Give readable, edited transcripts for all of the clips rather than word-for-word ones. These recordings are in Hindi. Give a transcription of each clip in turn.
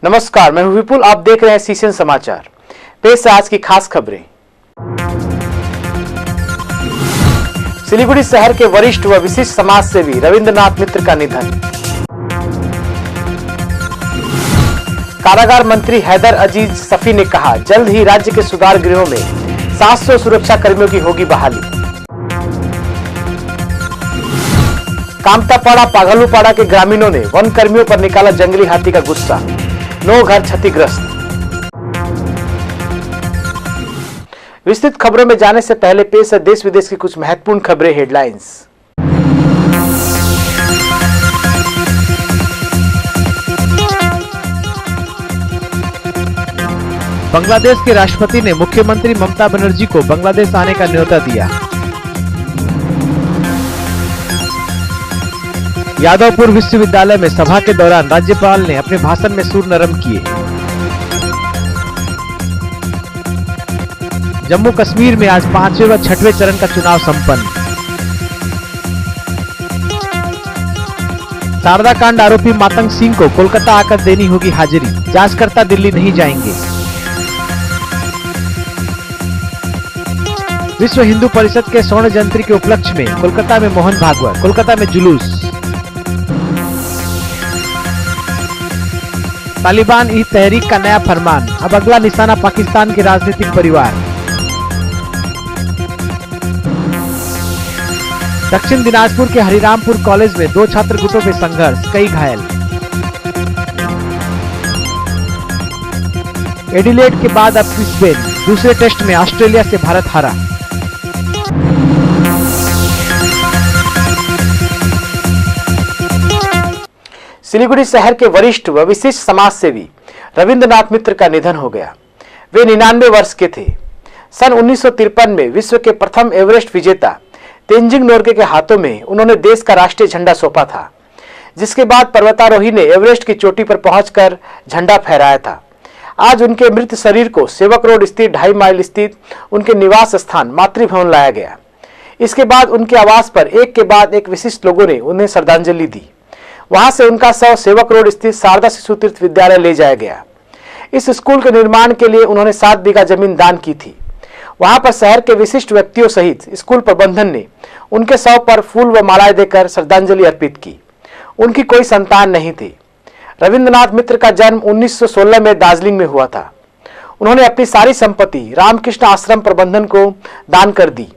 नमस्कार, मैं हूं विपुल। आप देख रहे हैं सीसीएन समाचार। पेश है आज की खास खबरें। सिलीगुड़ी शहर के वरिष्ठ व विशिष्ट समाज सेवी रविंद्रनाथ मित्र का निधन। कारागार मंत्री हैदर अजीज सफी ने कहा, जल्द ही राज्य के सुधार गृहों में 700 सुरक्षा कर्मियों की होगी बहाली। कामतापाड़ा पागलूपाड़ा के ग्रामीणों ने वन कर्मियों पर निकाला जंगली हाथी का गुस्सा, 9 घर क्षतिग्रस्त। विस्तृत खबरों में जाने से पहले पेश है देश विदेश की कुछ महत्वपूर्ण खबरें। हेडलाइंस। बांग्लादेश के राष्ट्रपति ने मुख्यमंत्री ममता बनर्जी को बांग्लादेश आने का न्योता दिया। यादवपुर विश्वविद्यालय में सभा के दौरान राज्यपाल ने अपने भाषण में सुर नरम किए। जम्मू कश्मीर में आज 5वें व 6वें चरण का चुनाव संपन्न। शारदा कांड आरोपी मातंग सिंह को कोलकाता आकर देनी होगी हाजिरी, जांचकर्ता दिल्ली नहीं जाएंगे। विश्व हिंदू परिषद के स्वर्ण जयंती के उपलक्ष्य में कोलकाता में मोहन भागवत, कोलकाता में जुलूस। तालिबान ई तहरीक का नया फरमान, अब अगला निशाना पाकिस्तान के राजनीतिक परिवार। दक्षिण दिनाजपुर के हरिरामपुर कॉलेज में 2 छात्र गुटों में संघर्ष, कई घायल। एडिलेड के बाद अब ब्रिस्बेन, दूसरे टेस्ट में ऑस्ट्रेलिया से भारत हारा। सिलीगुड़ी शहर के वरिष्ठ व विशिष्ट समाज सेवी रविंद्रनाथ मित्र का निधन हो गया। वे 99 वर्ष के थे। सन 1953 में विश्व के प्रथम एवरेस्ट विजेता तेंजिंग नोर्गे के हाथों में उन्होंने देश का राष्ट्रीय झंडा सौंपा था, जिसके बाद पर्वतारोही ने एवरेस्ट की चोटी पर पहुंचकर झंडा फहराया था। आज उनके मृत शरीर को सेवक रोड स्थित 2.5 माइल स्थित उनके निवास स्थान मातृभवन लाया गया। इसके बाद उनके आवास पर एक के बाद एक विशिष्ट लोगों ने उन्हें श्रद्धांजलि दी। वहां से उनका शव सेवक रोड स्थित शारदा शिशु तीर्थ विद्यालय ले जाया गया। इस स्कूल के निर्माण के लिए उन्होंने 7 बीघा जमीन दान की थी। वहां पर शहर के विशिष्ट व्यक्तियों सहित स्कूल प्रबंधन ने उनके शव पर फूल व मालाएं देकर श्रद्धांजलि अर्पित की। उनकी कोई संतान नहीं थी। रविंद्रनाथ मित्र का जन्म 1916 में दार्जिलिंग में हुआ था। उन्होंने अपनी सारी संपत्ति रामकृष्ण आश्रम प्रबंधन को दान कर दी।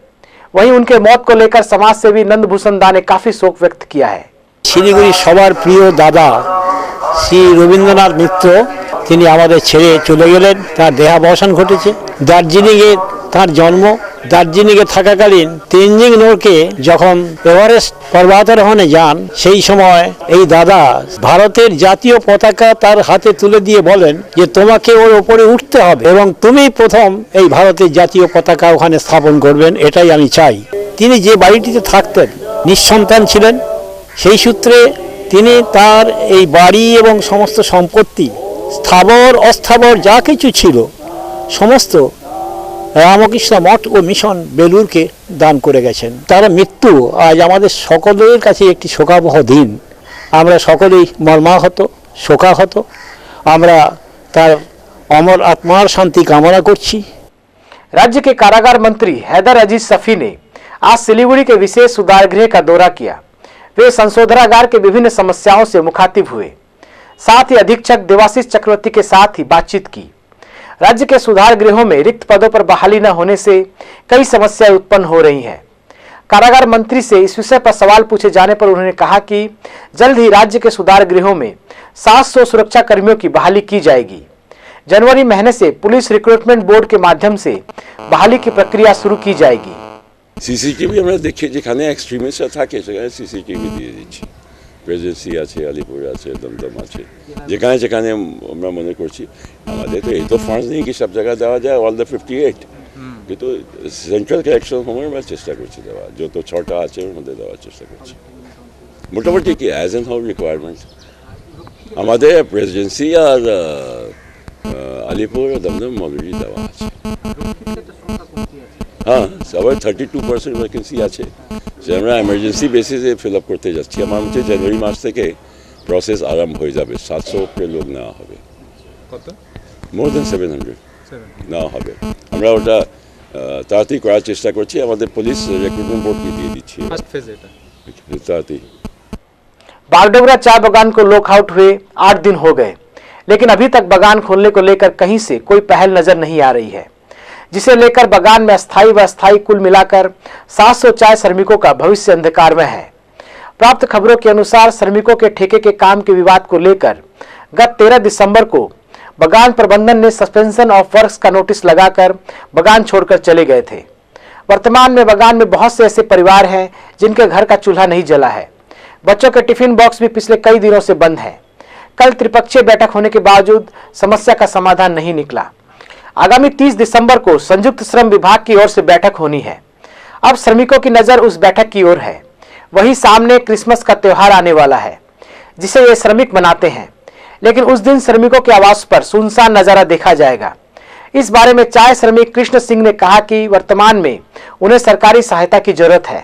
वहीं उनके मौत को लेकर समाज सेवी नंदभूषण दा ने काफी शोक व्यक्त किया है। শিলিগুড়ি সবার প্রিয় দাদা শ্রী রবীন্দ্রনাথ মিত্র তিনি আমাদের ছেড়ে চলে গেলেন। তার দেহাবসান ঘটেছে। দার্জিলিংয়ে তার জন্ম। দার্জিলিংয়ে থাকাকালীন তেনজিং নোরকে যখন এভারেস্ট পর্বতারোহণে যান, সেই সময় এই দাদা ভারতের জাতীয় পতাকা তার হাতে তুলে দিয়ে বলেন যে তোমাকে ওর উপরে উঠতে হবে এবং তুমি প্রথম এই ভারতের জাতীয় পতাকা ওখানে স্থাপন করবেন, এটাই আমি চাই। তিনি যে বাড়িটিতে থাকতেন নিঃসন্তান ছিলেন। সেই সূত্রে তিনি তার এই বাড়ি এবং সমস্ত সম্পত্তি স্থাবর অস্থাবর যা কিছু ছিল সমস্ত রামকৃষ্ণ মঠ ও মিশন বেলুরকে দান করে গেছেন। তার মৃত্যু আজ আমাদের সকলের কাছে একটি শোকাবহ দিন। আমরা সকলেই মর্মাহত, শোকাহত। আমরা তার অমর আত্মার শান্তি কামনা করছি। राज्य के कारागार मंत्री हैदर अजीज सफी ने आज सिलीगुड़ी के विशेष सुधार गृह का दौरा किया। वे संशोधनागार के विभिन्न समस्याओं से मुखातिब हुए। साथ ही अधीक्षक देवाशीष चक्रवर्ती के साथ ही बातचीत की। राज्य के सुधार गृहों में रिक्त पदों पर बहाली न होने से कई समस्याएं उत्पन्न हो रही हैं। कारागार मंत्री से इस विषय पर सवाल पूछे जाने पर उन्होंने कहा कि जल्द ही राज्य के सुधार गृहों में 700 सुरक्षा कर्मियों की बहाली की जाएगी। जनवरी महीने से पुलिस रिक्रूटमेंट बोर्ड के माध्यम से बहाली की प्रक्रिया शुरू की जाएगी। সিসিটিভি আমরা দেখি যেখানে এক্সট্রিমিস্টরা থাকে সেখানে সিসিটিভি দিয়ে দিচ্ছি। প্রেজেন্সি আছে, আলিপুর আছে, দমদম আছে, যেখানে যেখানে আমরা মনে করছি। আমাদের তো এই তো ফান্ডস নেই কি সব জায়গায় দেওয়া যায় অল দ্য 58, কিন্তু সেন্ট্রাল কালেকশন হোমের আমরা চেষ্টা করছি দেওয়া, যত 6টা আছে ওর মধ্যে দেওয়ার চেষ্টা করছি। মোটামুটি কি অ্যাজ অ্যান্ড হাউ রিকোয়ারমেন্ট আমাদের প্রেজেন্সি আর আলিপুর দমদম অলরেডি দেওয়া আছে। हाँ, सवाल 32% वैकेंसी আছে যে আমরা এমার্জেন্সি বেসিসে ফিল আপ করতে যাচ্ছি। আমার মতে জানুয়ারি মাস থেকে প্রসেস আরম্ভ হয়ে যাবে। 700 पे लोग নেওয়া হবে। কত? মোর দেন 700 নেওয়া হবে। আমরা ওটা তাড়াতাড়ি করার চেষ্টা করছি, আমাদের পুলিশ রিক্রুটমেন্ট বোর্ডকে দিয়ে দিচ্ছি ফার্স্ট ফেজ এটা। তাড়াতাড়ি। बागडोगरा चाय बागान को लॉकआउट हुए 8 दिन हो गए, लेकिन अभी तक बागान खोलने को लेकर कहीं से कोई पहल नजर नहीं आ रही है, जिसे लेकर बागान में अस्थायी व अस्थायी कुल मिलाकर 700 चाय श्रमिकों का भविष्य अंधकार में है। प्राप्त खबरों के अनुसार श्रमिकों के ठेके के काम के विवाद को लेकर गत 13 दिसंबर को बागान प्रबंधन ने सस्पेंशन ऑफ वर्क्स का नोटिस लगाकर बागान छोड़कर चले गए थे। वर्तमान में बागान में बहुत से ऐसे परिवार हैं जिनके घर का चूल्हा नहीं जला है। बच्चों के टिफिन बॉक्स भी पिछले कई दिनों से बंद है। कल त्रिपक्षीय बैठक होने के बावजूद समस्या का समाधान नहीं निकला। आगामी 30 दिसंबर को संयुक्त श्रम विभाग की ओर से बैठक होनी है। अब श्रमिकों की नजर उस बैठक की ओर है। वही सामने क्रिसमस का त्योहार आने वाला है, जिसे ये श्रमिक मनाते हैं, लेकिन उस दिन श्रमिकों के आवास पर सुनसान नजारा देखा जाएगा। इस बारे में चाय श्रमिक कृष्ण सिंह ने कहा कि वर्तमान में उन्हें सरकारी सहायता की जरूरत है।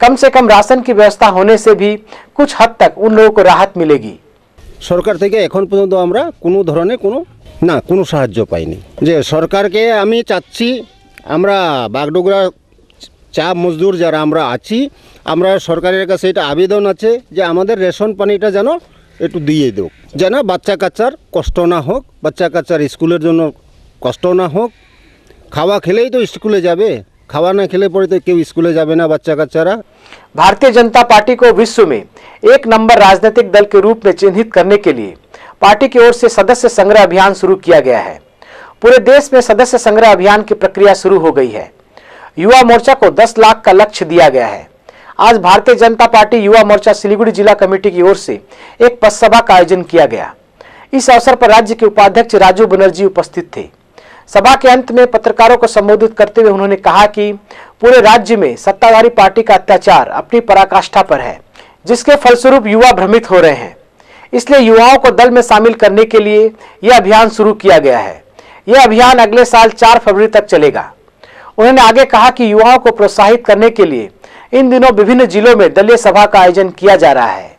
कम से कम राशन की व्यवस्था होने से भी कुछ हद तक उन लोगों को राहत मिलेगी। সরকার থেকে এখন পর্যন্ত আমরা কোনো ধরনের কোনো সাহায্য পাইনি। যে সরকারকে আমি চাচ্ছি, আমরা বাগডোগরা চা মজদুর যারা আমরা আছি, আমরা সরকারের কাছে এটা আবেদন আছে যে আমাদের রেশন পানিটা যেন একটু দিয়ে দেব, যেন বাচ্চা কাচ্চার কষ্ট না হোক, বাচ্চা কাচ্চার স্কুলের জন্য কষ্ট না হোক। খাওয়া খেলেই তো স্কুলে যাবে, খাওয়া না খেলে পরে তো কেউ স্কুলে যাবে না বাচ্চা কাচ্চারা। भारतीय जनता पार्टी को विश्व में एक नंबर राजनीतिक दल के रूप में चिन्हित करने के लिए पार्टी की ओर से सदस्य संग्रह अभियान शुरू किया गया है। पूरे देश में सदस्य संग्रह अभियान की प्रक्रिया शुरू हो गई है। युवा मोर्चा को 10 लाख का लक्ष्य दिया गया है। आज भारतीय जनता पार्टी युवा मोर्चा सिलीगुड़ी जिला कमेटी की ओर से एक पथ सभा का आयोजन किया गया। इस अवसर पर राज्य के उपाध्यक्ष राजू बनर्जी उपस्थित थे। सभा के अंत में पत्रकारों को संबोधित करते हुए उन्होंने कहा कि पूरे राज्य में सत्ताधारी पार्टी का अत्याचार अपनी पराकाष्ठा पर है, जिसके फलस्वरूप युवा भ्रमित हो रहे हैं। इसलिए युवाओं को दल में शामिल करने के लिए यह अभियान शुरू किया गया है। यह अभियान अगले साल 4 फरवरी तक चलेगा। उन्होंने आगे कहा कि युवाओं को प्रोत्साहित करने के लिए इन दिनों विभिन्न जिलों में दलीय सभा का आयोजन किया जा रहा है।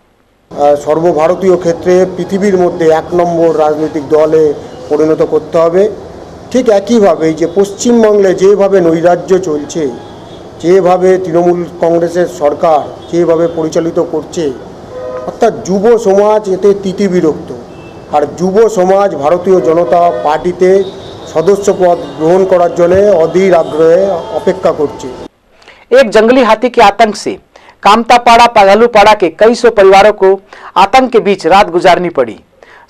সর্বভারতীয় ক্ষেত্রে পৃথিবীর মধ্যে 1 নম্বর রাজনৈতিক দলে পরিণত করতে হবে। ঠিক একইভাবে যে পশ্চিমবঙ্গে যেভাবে নৈরাজ্য চলছে, যেভাবে তৃণমূল কংগ্রেসের সরকার যেভাবে পরিচালিত করছে, অর্থাৎ যুব সমাজ এতে তিতিবিরক্ত। আর যুব সমাজ ভারতীয় জনতা পার্টিতে সদস্য পদ গ্রহণ করার জন্য অধীর আগ্রহে অপেক্ষা করছে। एक जंगली हाथी के आतंक से कामतापाड़ा पागलूपाड़ा के कई सौ परिवारों को आतंक के बीच रात गुजारनी पड़ी।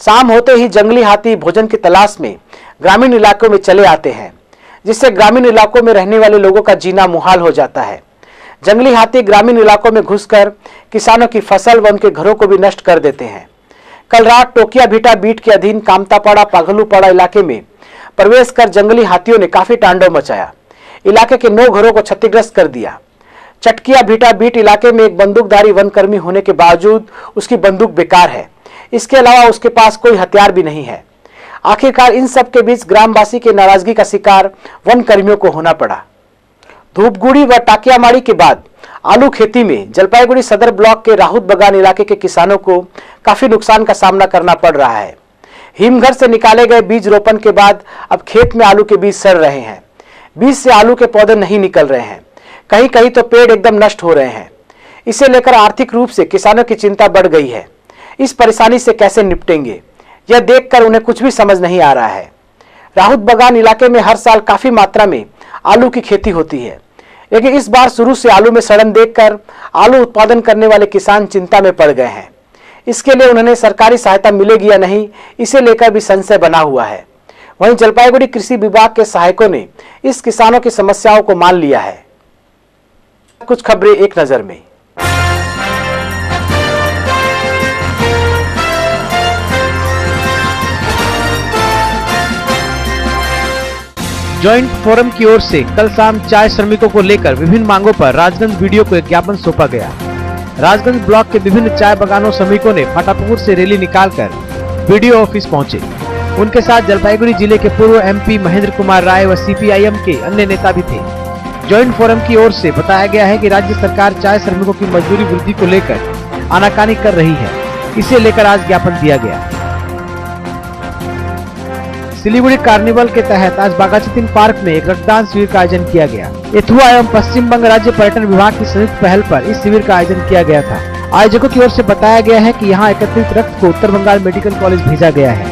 शाम होते ही जंगली हाथी भोजन की तलाश में ग्रामीण इलाकों में चले आते हैं, जिससे ग्रामीण इलाकों में रहने वाले लोगों का जीना मुहाल हो जाता है। जंगली हाथी ग्रामीण इलाकों में घुसकर किसानों की फसल व उनके घरों को भी नष्ट कर देते हैं। कल रात टोकिया भीटा बीट के अधीन कामतापाड़ा पागलूपाड़ा इलाके में प्रवेश कर जंगली हाथियों ने काफी तांडव मचाया। इलाके के 9 घरों को क्षतिग्रस्त कर दिया। चटकिया भीटा बीट इलाके में एक बंदूकधारी वनकर्मी होने के बावजूद उसकी बंदूक बेकार है। इसके अलावा उसके पास कोई हथियार भी नहीं है। आखिरकार इन सब के बीच ग्रामवासी के नाराजगी का शिकार वन कर्मियों को होना पड़ा। धूपगुड़ी व टाकियामाड़ी के बाद आलू खेती में जलपाईगुड़ी सदर ब्लॉक के राहुत बगान इलाके के किसानों को काफी नुकसान का सामना करना पड़ रहा है। हिमघर से निकाले गए बीज रोपण के बाद अब खेत में आलू के बीज सड़ रहे हैं। बीज से आलू के पौधे नहीं निकल रहे हैं, कहीं कहीं तो पेड़ एकदम नष्ट हो रहे हैं। इसे लेकर आर्थिक रूप से किसानों की चिंता बढ़ गई है। इस परेशानी से कैसे निपटेंगे, यह देखकर उन्हें कुछ भी समझ नहीं आ रहा है। राहुत बगान इलाके में हर साल काफी मात्रा में आलू की खेती होती है, लेकिन इस बार शुरू से आलू में सड़न देखकर आलू उत्पादन करने वाले किसान चिंता में पड़ गए हैं। इसके लिए उन्हें सरकारी सहायता मिलेगी या नहीं, इसे लेकर भी संशय बना हुआ है। वहीं जलपाईगुड़ी कृषि विभाग के सहायकों ने इस किसानों की समस्याओं को मान लिया है। कुछ खबरें एक नजर में। जॉइंट फोरम की ओर से कल शाम चाय श्रमिकों को लेकर विभिन्न मांगों पर राजगंज वीडियो को एक ज्ञापन सौंपा गया। राजगंज ब्लॉक के विभिन्न चाय बागानों श्रमिकों ने फाटापुर से रैली निकालकर वीडियो ऑफिस पहुंचे। उनके साथ जलपाईगुड़ी जिले के पूर्व एमपी महेंद्र कुमार राय व सीपीआईएम के अन्य नेता भी थे। जॉइंट फोरम की ओर से बताया गया है कि राज्य सरकार चाय श्रमिकों की मजदूरी वृद्धि को लेकर आनाकानी कर रही है। इसे लेकर आज ज्ञापन दिया गया। सिलीगुड़ी कार्निवल के तहत आज बागाचितिन पार्क में एक रक्तदान शिविर का आयोजन किया गया। एथुआ एवं पश्चिम बंग राज्य पर्यटन विभाग की संयुक्त पहल पर इस शिविर का आयोजन किया गया था। आयोजकों की ओर से बताया गया है कि यहां एकत्रित रक्त को उत्तर बंगाल मेडिकल कॉलेज भेजा गया है।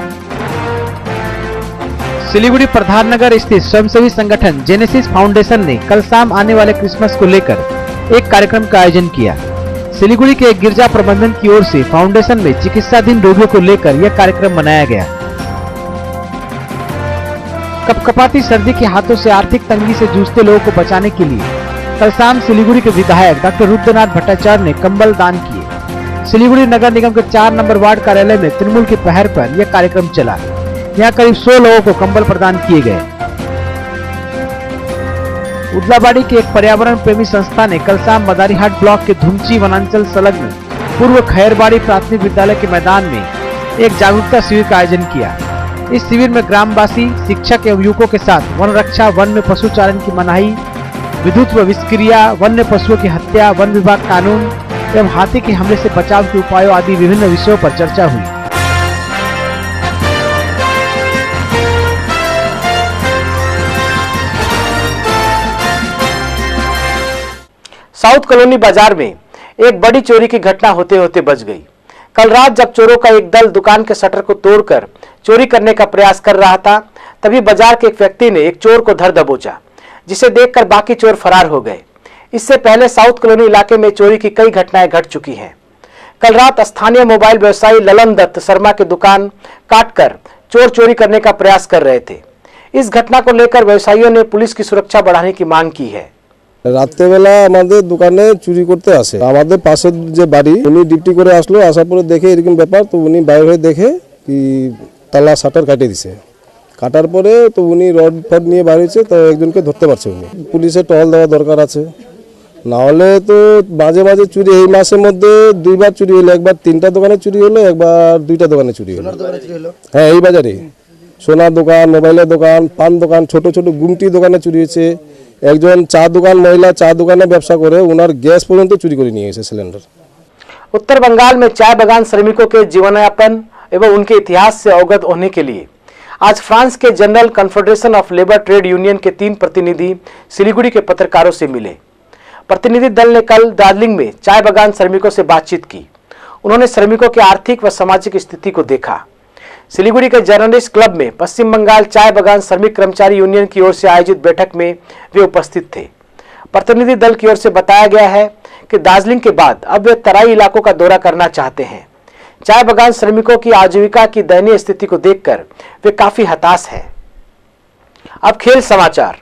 सिलीगुड़ी प्रधान नगर स्थित स्वयंसेवी संगठन जेनेसिस फाउंडेशन ने कल शाम आने वाले क्रिसमस को लेकर एक कार्यक्रम का आयोजन किया। सिलीगुड़ी के एक गिरजा प्रबंधन की ओर से फाउंडेशन में चिकित्साधीन रोगियों को लेकर यह कार्यक्रम मनाया गया। कपकपाती सर्दी के हाथों से आर्थिक तंगी से जूझते लोगों को बचाने के लिए कल शाम सिलीगुड़ी के विधायक डॉक्टर रुद्रनाथ भट्टाचार्य ने कंबल दान किए। सिलीगुड़ी नगर निगम के 4 नंबर वार्ड कार्यालय में तृणमूल की पहल पर यह कार्यक्रम चला। यहाँ करीब 100 लोगों को कंबल प्रदान किए गए। उदलाबाड़ी के एक पर्यावरण प्रेमी संस्था ने कल शाम मदारीहाट ब्लॉक के धुमची वनांचल संलग्न पूर्व खैरबाड़ी प्राथमिक विद्यालय के मैदान में एक जागरूकता शिविर का आयोजन किया। इस शिविर में ग्रामवासी, शिक्षक एवं युवकों के साथ वन रक्षा, वन में पशु चारण की मनाही, विद्युत व विषक्रिया, वन्य पशुओं की हत्या, वन विभाग कानून एवं हाथी के हमले से बचाव के उपायों आदि विभिन्न विषयों पर चर्चा हुई। साउथ कॉलोनी बाजार में एक बड़ी चोरी की घटना होते होते बच गई। कल रात जब चोरों का एक दल दुकान के शटर को तोड़कर चोरी करने का प्रयास कर रहा था, तभी बाजार के एक व्यक्ति ने एक चोर को धर दबोचा, जिसे देखकर बाकी चोर फरार हो गए। इससे पहले साउथ कॉलोनी इलाके में चोरी की कई घटनाएं घट चुकी हैं। कल रात स्थानीय मोबाइल व्यवसायी ललन दत्त शर्मा की दुकान काटकर चोर चोरी करने का प्रयास कर रहे थे। इस घटना को लेकर व्यवसायियों ने पुलिस की सुरक्षा बढ़ाने की मांग की है। রাত্রেবেলা আমাদের দোকানে চুরি করতে আসে। আমাদের পাশের যে বাড়ি, উনি ডিউটি করে আসলো, আসার পরে দেখে এরকম ব্যাপার, তো উনি বাইরে হয়ে দেখে কি তালা শাটার কাটিয়ে দিছে। কাটার পরে তো উনি রড ফড নিয়ে বাইরে হয়েছে, তো একজনকে ধরতে পারছে। উনি পুলিশের টহল দেওয়া দরকার আছে, না হলে তো মাঝে মাঝে চুরি। এই মাসের মধ্যে 2বার চুরি হলো, একবার 3টা দোকানে চুরি হলো, একবার 2টা দোকানে চুরি হলো। হ্যাঁ, এই বাজারে সোনার দোকান, মোবাইলের দোকান, পান দোকান, ছোট ছোট গুমটি দোকানে চুরি হয়েছে। একজন চা দোকান महिला চা দোকানে ব্যবসা করে, ওনার গ্যাস পর্যন্ত চুরি করে নিয়ে গেছে, सिलेंडर। उत्तर बंगाल में चाय बागान श्रमिकों के जीवनयापन एवं उनके इतिहास से अवगत होने के लिए आज फ्रांस के general confederation of labour trade union के 3 प्रतिनिधि सिलीगुड़ी के पत्रकारों से मिले। प्रतिनिधि दल ने कल दार्जिलिंग में चाय बागान श्रमिकों से बातचीत की। उन्होंने श्रमिकों की आर्थिक व सामाजिक स्थिति को देखा। सिलीगुड़ी के जर्नलिस्ट क्लब में पश्चिम बंगाल चाय बागान श्रमिक कर्मचारी यूनियन की ओर से आयोजित बैठक में वे उपस्थित थे। प्रतिनिधि दल की ओर से बताया गया है कि दार्जिलिंग के बाद अब वे तराई इलाकों का दौरा करना चाहते हैं। चाय बागान श्रमिकों की आजीविका की दयनीय स्थिति को देखकर वे काफी हताश हैं। अब खेल समाचार।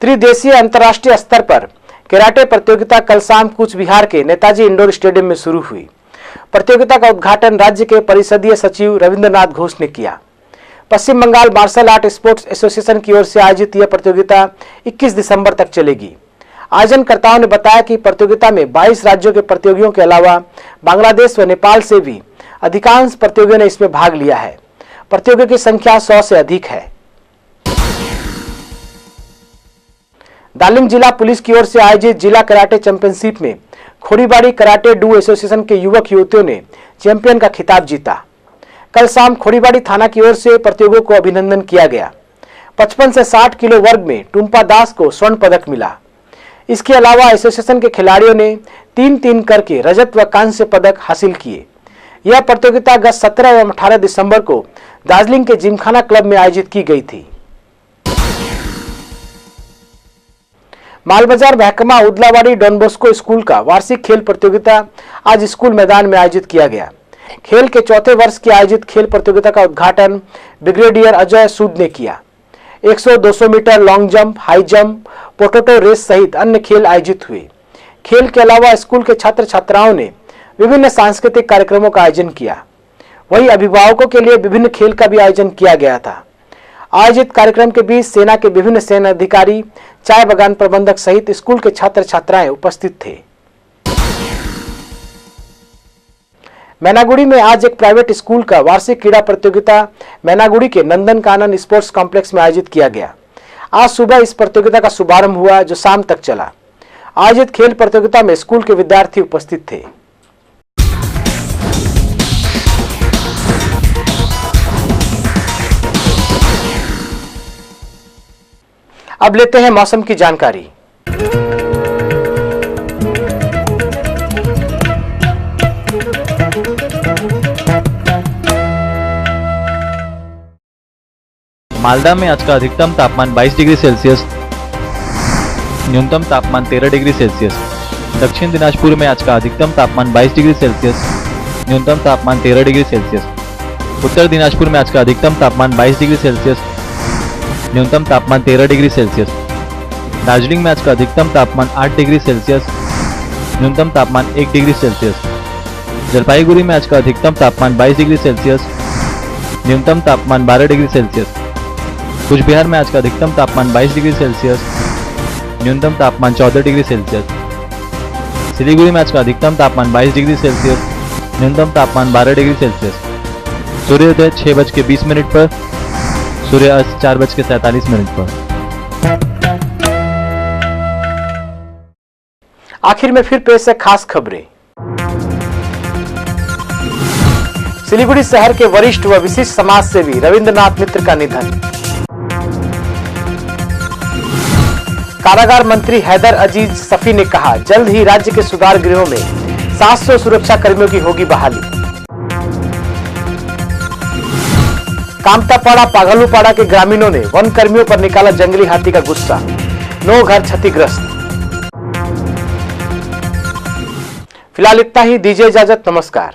त्रिदेशीय अंतर्राष्ट्रीय स्तर पर कराटे प्रतियोगिता कल शाम कूच बिहार के नेताजी इंडोर स्टेडियम में शुरू हुई। प्रतियोगिता का उद्घाटन राज्य के परिषदीय सचिव रविंद्रनाथ घोष ने किया। Paschim Bangal martial art sports association की ओर से आयोजित यह प्रतियोगिता 21 दिसंबर तक चलेगी। आयोजनकर्ताओं ने बताया कि प्रतियोगिता में 22 राज्यों के प्रतियोगियों के अलावा बांग्लादेश व नेपाल से भी अधिकांश प्रतियोगियों ने इसमें भाग लिया है। प्रतियोगियों की संख्या 100 से अधिक है। दार्जिलिंग जिला पुलिस की ओर से आयोजित जिला कराटे चैंपियनशिप में खोड़ीबाड़ी कराटे डू एसोसिएशन के युवक युवतियों ने चैंपियन का खिताब जीता। कल शाम खोड़ीबाड़ी थाना की ओर से प्रतियोगियों को अभिनंदन किया गया। 55 से 60 किलो वर्ग में टुम्पा दास को स्वर्ण पदक मिला। इसके अलावा एसोसिएशन के खिलाड़ियों ने 3-3 करके रजत व कांस्य पदक हासिल किए। यह प्रतियोगिता गत 17 एवं 18 दिसंबर को दार्जिलिंग के जिमखाना क्लब में आयोजित की गई थी। मालबाजार महकमा उदलाबाड़ी डॉन बॉस्को स्कूल का वार्षिक खेल प्रतियोगिता आज स्कूल मैदान में आयोजित किया गया। खेल के 4थे वर्ष की आयोजित खेल प्रतियोगिता का उद्घाटन ब्रिगेडियर अजय सूद ने किया। 100-200 metre long jump, high jump, potato race सहित अन्य खेल आयोजित हुए। खेल के अलावा स्कूल के छात्र छात्राओं ने विभिन्न सांस्कृतिक कार्यक्रमों का आयोजन किया। वहीं अभिभावकों के लिए विभिन्न खेल का भी आयोजन किया गया था। आयोजित कार्यक्रम के बीच सेना के विभिन्न सेना अधिकारी, चाय बागान प्रबंधक सहित स्कूल के छात्र छात्राएं उपस्थित थे। मैनागुड़ी में आज एक प्राइवेट स्कूल का वार्षिक क्रीड़ा प्रतियोगिता मैनागुड़ी के नंदन कानन स्पोर्ट्स कॉम्प्लेक्स में आयोजित किया गया। आज सुबह इस प्रतियोगिता का शुभारंभ हुआ जो शाम तक चला। आयोजित खेल प्रतियोगिता में स्कूल के विद्यार्थी उपस्थित थे। अब लेते हैं मौसम की जानकारी। मालदा में आज का अधिकतम तापमान 22 डिग्री सेल्सियस, न्यूनतम तापमान 13 डिग्री सेल्सियस। दक्षिण दिनाजपुर में आज का अधिकतम तापमान 22 डिग्री सेल्सियस, न्यूनतम तापमान 13 डिग्री सेल्सियस। उत्तर दिनाजपुर में आज का अधिकतम तापमान 22 डिग्री सेल्सियस, न्यूनतम तापमान 13 डिग्री सेल्सियस। दार्जिलिंग में आज का अधिकतम तापमान 8 डिग्री सेल्सियस, न्यूनतम तापमान 1 डिग्री सेल्सियस। जलपाईगुड़ी में आज का अधिकतम तापमान 22 डिग्री सेल्सियस, न्यूनतम तापमान 12 डिग्री सेल्सियस। कुछ बिहार में आज का अधिकतम तापमान 22 डिग्री सेल्सियस, न्यूनतम तापमान 14 डिग्री सेल्सियस। सिलीगुड़ी में आज का अधिकतम तापमान 22 डिग्री सेल्सियस, न्यूनतम तापमान 12 डिग्री सेल्सियस। सूर्योदय 6:20 पर, सूर्यास्त 4:47 पर। आखिर में फिर पेश है खास खबरें। सिलीगुड़ी शहर के वरिष्ठ व विशिष्ट समाज सेवी रविंद्रनाथ मित्र का निधन। कारागार मंत्री हैदर अजीज सफी ने कहा, जल्द ही राज्य के सुधार गृहों में 700 सुरक्षा कर्मियों की होगी बहाली। कामतापाड़ा पागलूपाड़ा के ग्रामीणों ने वन कर्मियों पर निकाला जंगली हाथी का गुस्सा, 9 घर क्षतिग्रस्त। फिलहाल इतना ही, दीजिए इजाजत, नमस्कार।